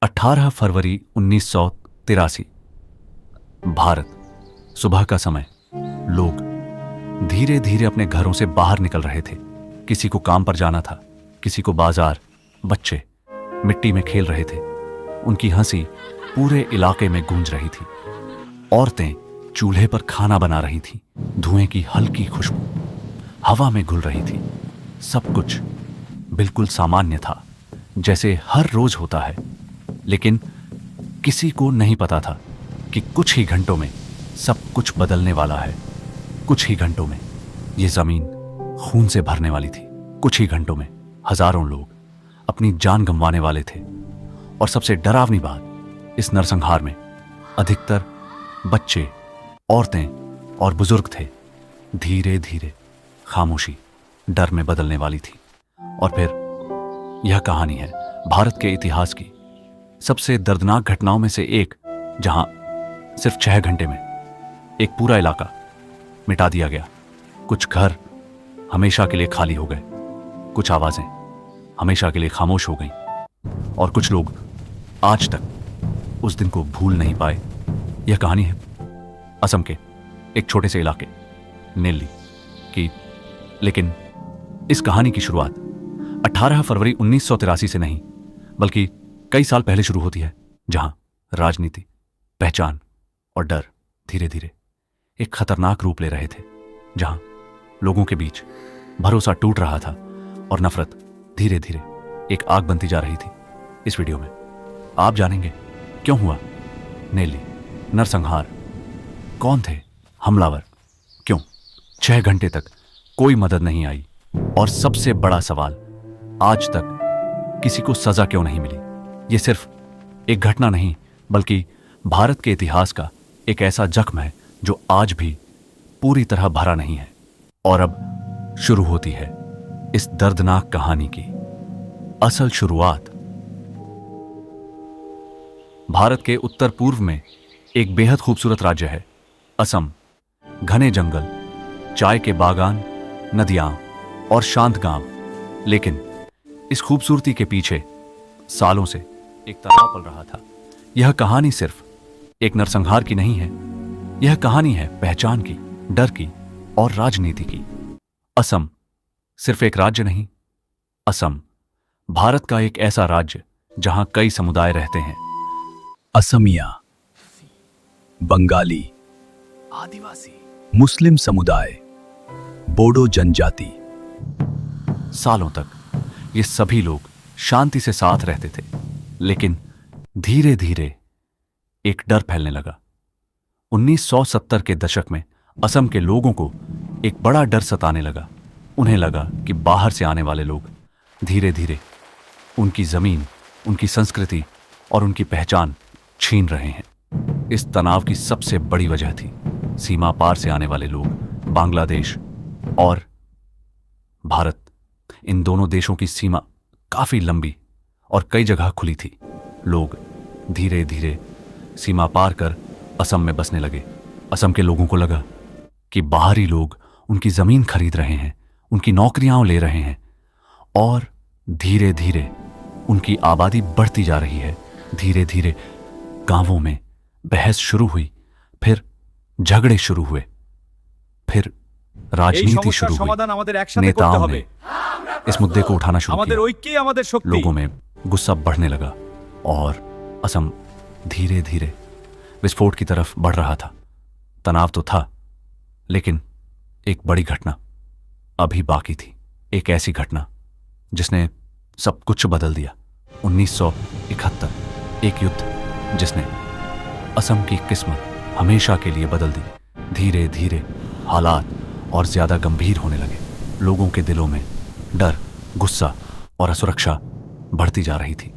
18 फरवरी 1983। भारत। सुबह का समय। लोग धीरे धीरे अपने घरों से बाहर निकल रहे थे। किसी को काम पर जाना था, किसी को बाजार। बच्चे मिट्टी में खेल रहे थे। उनकी हंसी पूरे इलाके में गूंज रही थी। औरतें चूल्हे पर खाना बना रही थीं। धुएं की हल्की खुशबू हवा में घुल रही थी। सब कुछ बिल्कुल सामान्य था, जैसे हर रोज होता है। लेकिन किसी को नहीं पता था कि कुछ ही घंटों में सब कुछ बदलने वाला है। कुछ ही घंटों में यह जमीन खून से भरने वाली थी। कुछ ही घंटों में हजारों लोग अपनी जान गंवाने वाले थे। और सबसे डरावनी बात, इस नरसंहार में अधिकतर बच्चे, औरतें और बुजुर्ग थे। धीरे धीरे खामोशी डर में बदलने वाली थी। और फिर यह कहानी है भारत के इतिहास की सबसे दर्दनाक घटनाओं में से एक, जहां सिर्फ 6 घंटे में एक पूरा इलाका मिटा दिया गया। कुछ घर हमेशा के लिए खाली हो गए, कुछ आवाजें हमेशा के लिए खामोश हो गईं, और कुछ लोग आज तक उस दिन को भूल नहीं पाए। यह कहानी है असम के एक छोटे से इलाके नेल्ली की। लेकिन इस कहानी की शुरुआत 18 फरवरी 1983 से नहीं, बल्कि कई साल पहले शुरू होती है, जहां राजनीति, पहचान और डर धीरे धीरे एक खतरनाक रूप ले रहे थे। जहां लोगों के बीच भरोसा टूट रहा था और नफरत धीरे धीरे एक आग बनती जा रही थी। इस वीडियो में आप जानेंगे क्यों हुआ नेल्ली नरसंहार, कौन थे हमलावर, क्यों 6 घंटे तक कोई मदद नहीं आई, और सबसे बड़ा सवाल, आज तक किसी को सजा क्यों नहीं मिली। यह सिर्फ एक घटना नहीं, बल्कि भारत के इतिहास का एक ऐसा जख्म है जो आज भी पूरी तरह भरा नहीं है। और अब शुरू होती है इस दर्दनाक कहानी की असल शुरुआत। भारत के उत्तर पूर्व में एक बेहद खूबसूरत राज्य है असम। घने जंगल, चाय के बागान, नदियां और शांत गांव। लेकिन इस खूबसूरती के पीछे सालों से एक तनाव पल रहा था। यह कहानी सिर्फ एक नरसंहार की नहीं है, यह कहानी है पहचान की, डर की और राजनीति की। असम सिर्फ एक राज्य नहीं, असम भारत का एक ऐसा राज्य जहां कई समुदाय रहते हैं। असमिया, बंगाली, आदिवासी, मुस्लिम समुदाय, बोडो जनजाति। सालों तक ये सभी लोग शांति से साथ रहते थे। लेकिन धीरे धीरे एक डर फैलने लगा। 1970 के दशक में असम के लोगों को एक बड़ा डर सताने लगा। उन्हें लगा कि बाहर से आने वाले लोग धीरे धीरे उनकी जमीन, उनकी संस्कृति और उनकी पहचान छीन रहे हैं। इस तनाव की सबसे बड़ी वजह थी सीमा पार से आने वाले लोग। बांग्लादेश और भारत, इन दोनों देशों की सीमा काफी लंबी और कई जगह खुली थी। लोग धीरे धीरे सीमा पार कर असम में बसने लगे। असम के लोगों को लगा कि बाहरी लोग उनकी जमीन खरीद रहे हैं, उनकी नौकरियां ले रहे हैं, और धीरे धीरे उनकी आबादी बढ़ती जा रही है। धीरे धीरे गांवों में बहस शुरू हुई, फिर झगड़े शुरू हुए, फिर राजनीति शुरू हुई। नेताओं ने इस मुद्दे को उठाना शुरू किया। लोगों में गुस्सा बढ़ने लगा और असम धीरे धीरे विस्फोट की तरफ बढ़ रहा था। तनाव तो था, लेकिन एक बड़ी घटना अभी बाकी थी। एक ऐसी घटना जिसने सब कुछ बदल दिया। 1971, एक युद्ध जिसने असम की किस्मत हमेशा के लिए बदल दी। धीरे धीरे हालात और ज्यादा गंभीर होने लगे। लोगों के दिलों में डर, गुस्सा और असुरक्षा बढ़ती जा रही थी।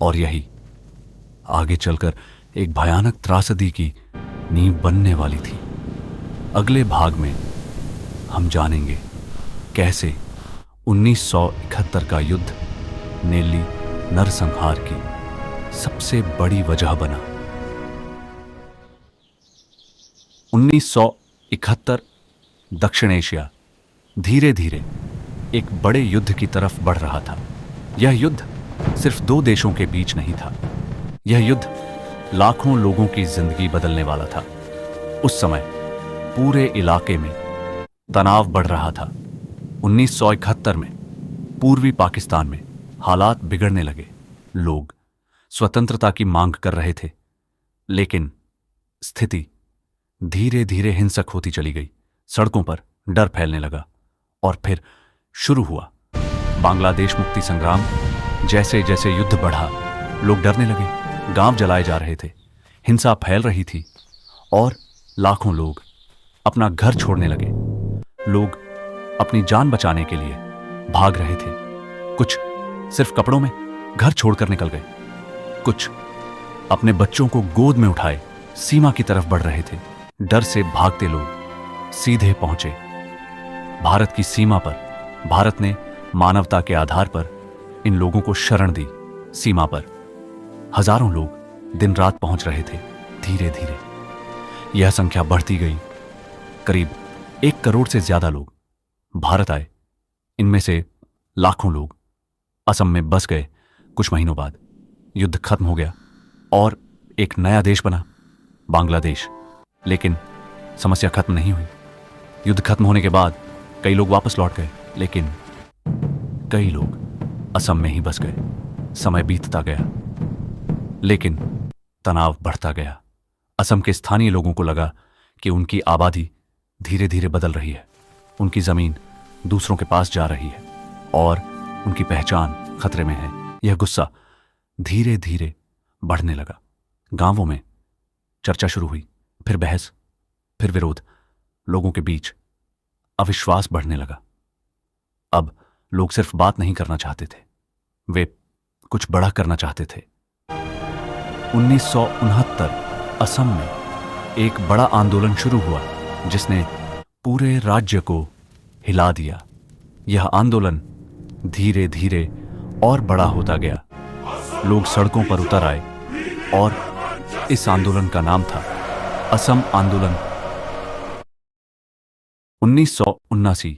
और यही आगे चलकर एक भयानक त्रासदी की नींव बनने वाली थी। अगले भाग में हम जानेंगे कैसे 1971 का युद्ध नेल्ली नरसंहार की सबसे बड़ी वजह बना। 1971 दक्षिण एशिया धीरे धीरे एक बड़े युद्ध की तरफ बढ़ रहा था। यह युद्ध सिर्फ 2 देशों के बीच नहीं था, यह युद्ध लाखों लोगों की जिंदगी बदलने वाला था। उस समय पूरे इलाके में तनाव बढ़ रहा था। 1971 में पूर्वी पाकिस्तान में हालात बिगड़ने लगे। लोग स्वतंत्रता की मांग कर रहे थे, लेकिन स्थिति धीरे धीरे हिंसक होती चली गई। सड़कों पर डर फैलने लगा और फिर शुरू हुआ बांग्लादेश मुक्ति संग्राम। जैसे जैसे युद्ध बढ़ा, लोग डरने लगे, गांव जलाए जा रहे थे, हिंसा फैल रही थी और लाखों लोग अपना घर छोड़ने लगे। लोग अपनी जान बचाने के लिए भाग रहे थे। कुछ सिर्फ कपड़ों में घर छोड़कर निकल गए, कुछ अपने बच्चों को गोद में उठाए सीमा की तरफ बढ़ रहे थे। डर से भागते लोग सीधे पहुंचे भारत की सीमा पर। भारत ने मानवता के आधार पर इन लोगों को शरण दी। सीमा पर हजारों लोग दिन रात पहुंच रहे थे। धीरे धीरे यह संख्या बढ़ती गई। करीब 1 करोड़ से ज्यादा लोग भारत आए। इनमें से लाखों लोग असम में बस गए। कुछ महीनों बाद युद्ध खत्म हो गया और एक नया देश बना, बांग्लादेश। लेकिन समस्या खत्म नहीं हुई। युद्ध खत्म होने के बाद कई लोग वापस लौट गए, लेकिन कई लोग असम में ही बस गए। समय बीतता गया, लेकिन तनाव बढ़ता गया। असम के स्थानीय लोगों को लगा कि उनकी आबादी धीरे धीरे बदल रही है, उनकी जमीन दूसरों के पास जा रही है और उनकी पहचान खतरे में है। यह गुस्सा धीरे धीरे बढ़ने लगा। गांवों में चर्चा शुरू हुई, फिर बहस, फिर विरोध। लोगों के बीच अविश्वास बढ़ने लगा। अब लोग सिर्फ बात नहीं करना चाहते थे, वे कुछ बड़ा करना चाहते थे। 1969 असम में एक बड़ा आंदोलन शुरू हुआ जिसने पूरे राज्य को हिला दिया। यह आंदोलन धीरे धीरे और बड़ा होता गया। लोग सड़कों पर उतर आए और इस आंदोलन का नाम था असम आंदोलन। 1979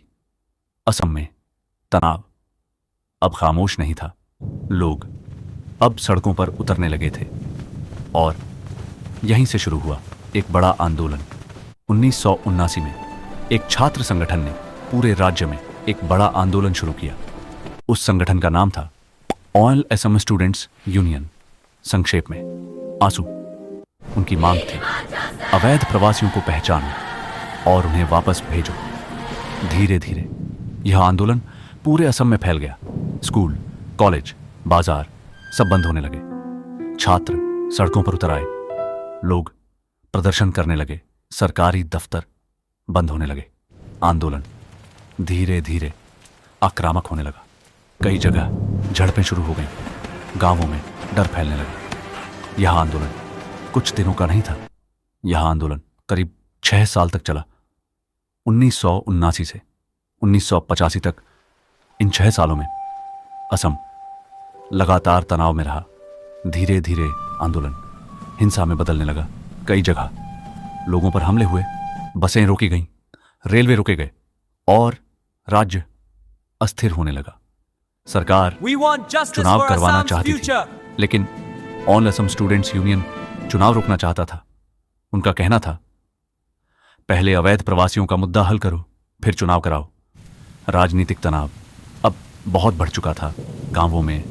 असम में तनाव अब खामोश नहीं था। लोग अब सड़कों पर उतरने लगे थे और यहीं से शुरू हुआ एक बड़ा आंदोलन। 1979 में एक छात्र संगठन ने पूरे राज्य में एक बड़ा आंदोलन शुरू किया। उस संगठन का नाम था ऑल असम स्टूडेंट्स यूनियन, संक्षेप में आंसू। उनकी मांग थी अवैध प्रवासियों को पहचानो और उन्हें वापस भेजो। धीरे धीरे यह आंदोलन पूरे असम में फैल गया। स्कूल, कॉलेज, बाजार सब बंद होने लगे। छात्र सड़कों पर उतर आए। लोग प्रदर्शन करने लगे। सरकारी दफ्तर बंद होने लगे। आंदोलन धीरे धीरे आक्रामक होने लगा। कई जगह झड़पें शुरू हो गईं। गांवों में डर फैलने लगा। यह आंदोलन कुछ दिनों का नहीं था। यह आंदोलन करीब 6 साल तक चला। 1979 से 1985 तक। इन 6 सालों में असम लगातार तनाव में रहा। धीरे धीरे आंदोलन हिंसा में बदलने लगा। कई जगह लोगों पर हमले हुए, बसें रोकी गईं, रेलवे रोके गए और राज्य अस्थिर होने लगा। सरकार चुनाव करवाना चाहती थी, लेकिन ऑल असम स्टूडेंट्स यूनियन चुनाव रोकना चाहता था। उनका कहना था, पहले अवैध प्रवासियों का मुद्दा हल करो, फिर चुनाव कराओ। राजनीतिक तनाव अब बहुत बढ़ चुका था। गांवों में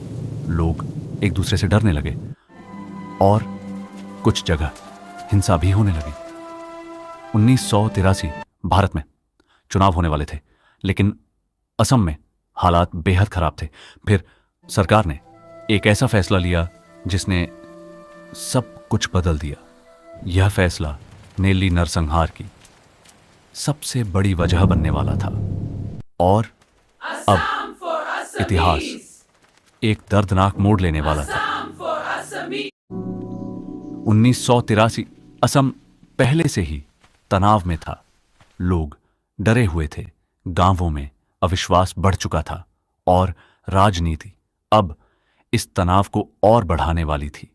लोग एक दूसरे से डरने लगे और कुछ जगह हिंसा भी होने लगी। 1983 भारत में चुनाव होने वाले थे, लेकिन असम में हालात बेहद खराब थे। फिर सरकार ने एक ऐसा फैसला लिया जिसने सब कुछ बदल दिया। यह फैसला नेल्ली नरसंहार की सबसे बड़ी वजह बनने वाला था और अब इतिहास एक दर्दनाक मोड़ लेने वाला था। 1983 असम पहले से ही तनाव में था। लोग डरे हुए थे। गांवों में अविश्वास बढ़ चुका था और राजनीति अब इस तनाव को और बढ़ाने वाली थी।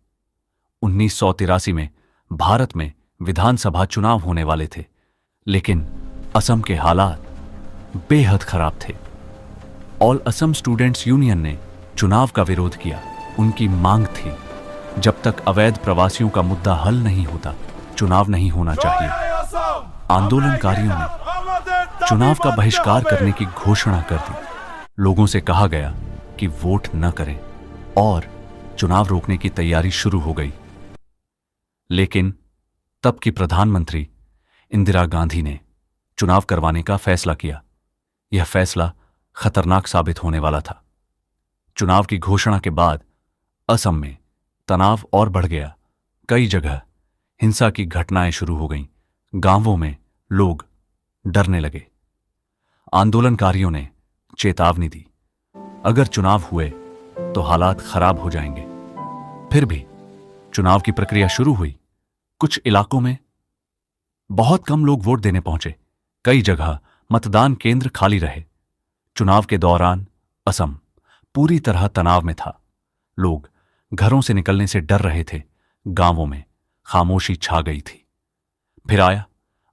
1983 में भारत में विधानसभा चुनाव होने वाले थे, लेकिन असम के हालात बेहद खराब थे। ऑल असम स्टूडेंट्स यूनियन ने चुनाव का विरोध किया। उनकी मांग थी जब तक अवैध प्रवासियों का मुद्दा हल नहीं होता, चुनाव नहीं होना चाहिए। आंदोलनकारियों ने चुनाव का बहिष्कार करने की घोषणा कर दी। लोगों से कहा गया कि वोट न करें और चुनाव रोकने की तैयारी शुरू हो गई। लेकिन तब की प्रधानमंत्री इंदिरा गांधी ने चुनाव करवाने का फैसला किया। यह फैसला खतरनाक साबित होने वाला था। चुनाव की घोषणा के बाद असम में तनाव और बढ़ गया। कई जगह हिंसा की घटनाएं शुरू हो गईं। गांवों में लोग डरने लगे। आंदोलनकारियों ने चेतावनी दी, अगर चुनाव हुए तो हालात खराब हो जाएंगे। फिर भी चुनाव की प्रक्रिया शुरू हुई। कुछ इलाकों में बहुत कम लोग वोट देने पहुंचे। कई जगह मतदान केंद्र खाली रहे। चुनाव के दौरान असम पूरी तरह तनाव में था। लोग घरों से निकलने से डर रहे थे। गांवों में खामोशी छा गई थी। फिर आया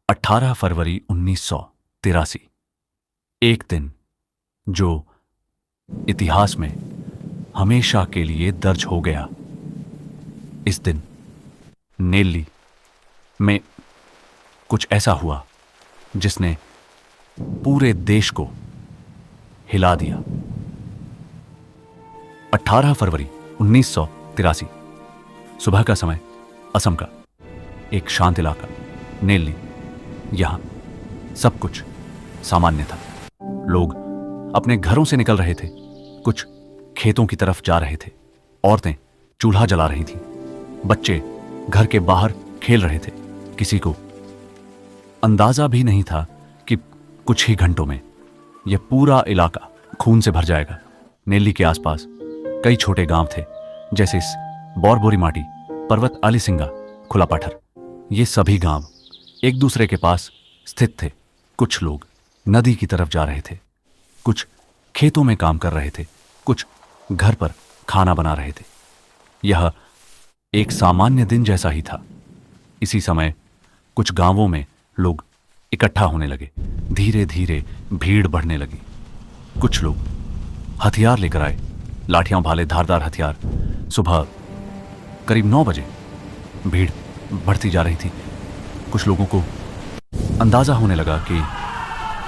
18 फरवरी 1983, एक दिन जो इतिहास में हमेशा के लिए दर्ज हो गया। इस दिन नेल्ली में कुछ ऐसा हुआ जिसने पूरे देश को हिला दिया। 18 फरवरी 1983 सुबह का समय, असम का एक शांत इलाका नेल्ली। यहां सब कुछ सामान्य था। लोग अपने घरों से निकल रहे थे। कुछ खेतों की तरफ जा रहे थे। औरतें चूल्हा जला रही थीं। बच्चे घर के बाहर खेल रहे थे। किसी को अंदाजा भी नहीं था कि कुछ ही घंटों में यह पूरा इलाका खून से भर जाएगा। नेल्ली के आसपास कई छोटे गांव थे, जैसे बोरबोरी माटी, पर्वत आलीसिंगा, खुला पाठर। ये सभी गांव एक दूसरे के पास स्थित थे। कुछ लोग नदी की तरफ जा रहे थे, कुछ खेतों में काम कर रहे थे, कुछ घर पर खाना बना रहे थे। यह एक सामान्य दिन जैसा ही था। इसी समय कुछ गांवों में लोग इकट्ठा होने लगे। धीरे धीरे भीड़ बढ़ने लगी। कुछ लोग हथियार लेकर आए, लाठियां भाले, धारदार हथियार। सुबह करीब 9 बजे भीड़ बढ़ती जा रही थी। कुछ लोगों को अंदाजा होने लगा कि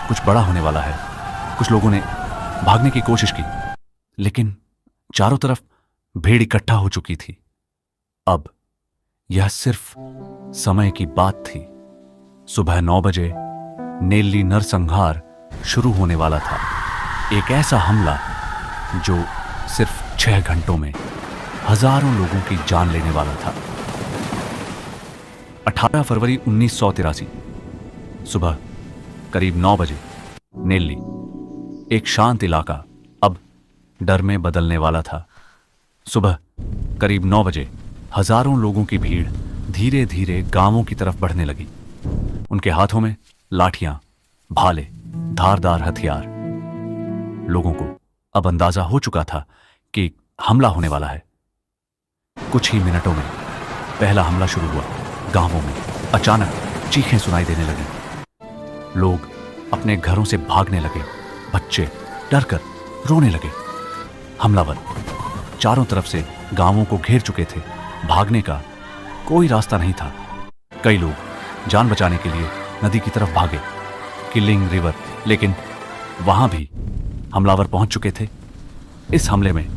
कुछ बड़ा होने वाला है। कुछ लोगों ने भागने की कोशिश की, लेकिन चारों तरफ भीड़ इकट्ठा हो चुकी थी। अब यह सिर्फ समय की बात थी। सुबह 9 बजे नेल्ली नरसंहार शुरू होने वाला था। एक ऐसा हमला जो सिर्फ 6 घंटों में हजारों लोगों की जान लेने वाला था। 18 फरवरी 1983 सुबह करीब 9 बजे नेल्ली, एक शांत इलाका, अब डर में बदलने वाला था। सुबह करीब 9 बजे हजारों लोगों की भीड़ धीरे धीरे गांवों की तरफ बढ़ने लगी। उनके हाथों में लाठियां, भाले, धारदार हथियार। लोगों को अब अंदाजा हो चुका था कि हमला होने वाला है। कुछ ही मिनटों में पहला हमला शुरू हुआ। गांवों में अचानक चीखें सुनाई देने लगी। लोग अपने घरों से भागने लगे। बच्चे डरकर रोने लगे। हमलावर चारों तरफ से गांवों को घेर चुके थे। भागने का कोई रास्ता नहीं था। कई लोग जान बचाने के लिए नदी की तरफ भागे, किलिंग रिवर, लेकिन वहां भी हमलावर पहुंच चुके थे। इस हमले में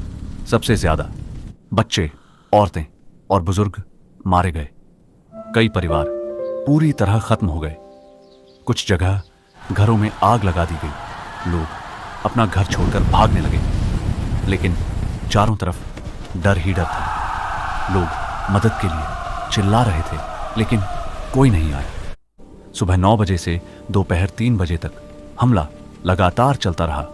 सबसे ज्यादा बच्चे, औरतें और बुजुर्ग मारे गए। कई परिवार पूरी तरह खत्म हो गए। कुछ जगह घरों में आग लगा दी गई। लोग अपना घर छोड़कर भागने लगे, लेकिन चारों तरफ डर ही डर था। लोग मदद के लिए चिल्ला रहे थे, लेकिन कोई नहीं आया। सुबह 9 बजे से दोपहर 3 बजे तक हमला लगातार चलता रहा।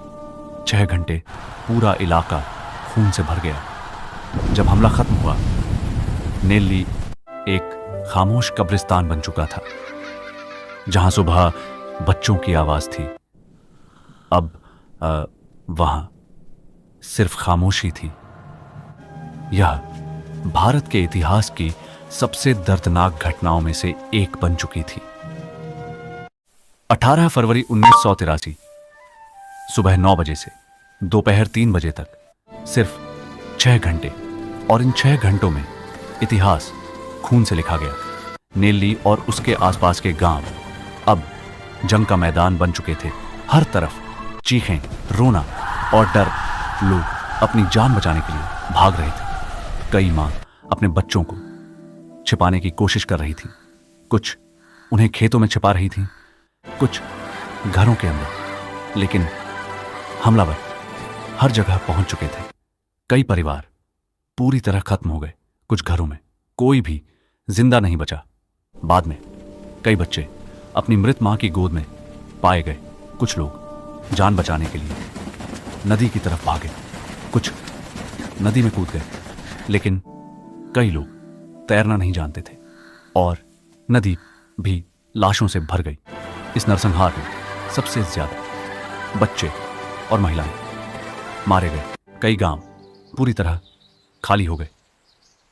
6 घंटे पूरा इलाका खून से भर गया। जब हमला खत्म हुआ, नेल्ली एक खामोश कब्रिस्तान बन चुका था, जहां सुबह बच्चों की आवाज थी। अब वहां सिर्फ खामोशी थी। यह भारत के इतिहास की सबसे दर्दनाक घटनाओं में से एक बन चुकी थी। 18 फरवरी 1983 सुबह 9 बजे से दोपहर 3 बजे तक सिर्फ 6 घंटे, और इन 6 घंटों में इतिहास खून से लिखा गया। नेल्ली और उसके आसपास के गांव अब जंग का मैदान बन चुके थे। हर तरफ चीखें, रोना और डर। लोग अपनी जान बचाने के लिए भाग रहे थे। कई मां अपने बच्चों को छिपाने की कोशिश कर रही थी। कुछ उन्हें खेतों में छिपा रही थी, कुछ घरों के अंदर। लेकिन हमलावर हर जगह पहुंच चुके थे। कई परिवार पूरी तरह खत्म हो गए। कुछ घरों में कोई भी जिंदा नहीं बचा। बाद में कई बच्चे अपनी मृत मां की गोद में पाए गए। कुछ लोग जान बचाने के लिए नदी की तरफ भागे, कुछ नदी में कूद गए। लेकिन कई लोग तैरना नहीं जानते थे और नदी भी लाशों से भर गई। इस नरसंहार में सबसे ज्यादा बच्चे और महिलाएं मारे गए। कई गांव पूरी तरह खाली हो गए।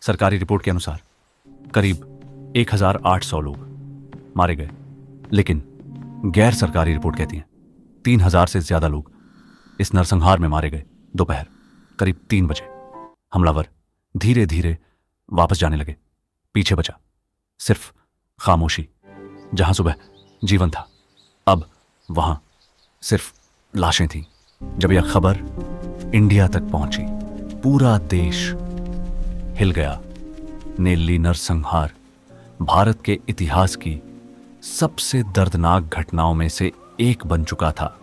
सरकारी रिपोर्ट के अनुसार करीब 1800 लोग मारे गए, लेकिन गैर सरकारी रिपोर्ट कहती है 3000 से ज्यादा लोग इस नरसंहार में मारे गए। दोपहर करीब 3 बजे हमलावर धीरे धीरे वापस जाने लगे। पीछे बचा सिर्फ खामोशी। जहां सुबह जीवन था, अब वहां सिर्फ लाशें थीं। जब यह खबर इंडिया तक पहुंची, पूरा देश हिल गया। नेल्ली नरसंहार भारत के इतिहास की सबसे दर्दनाक घटनाओं में से एक बन चुका था।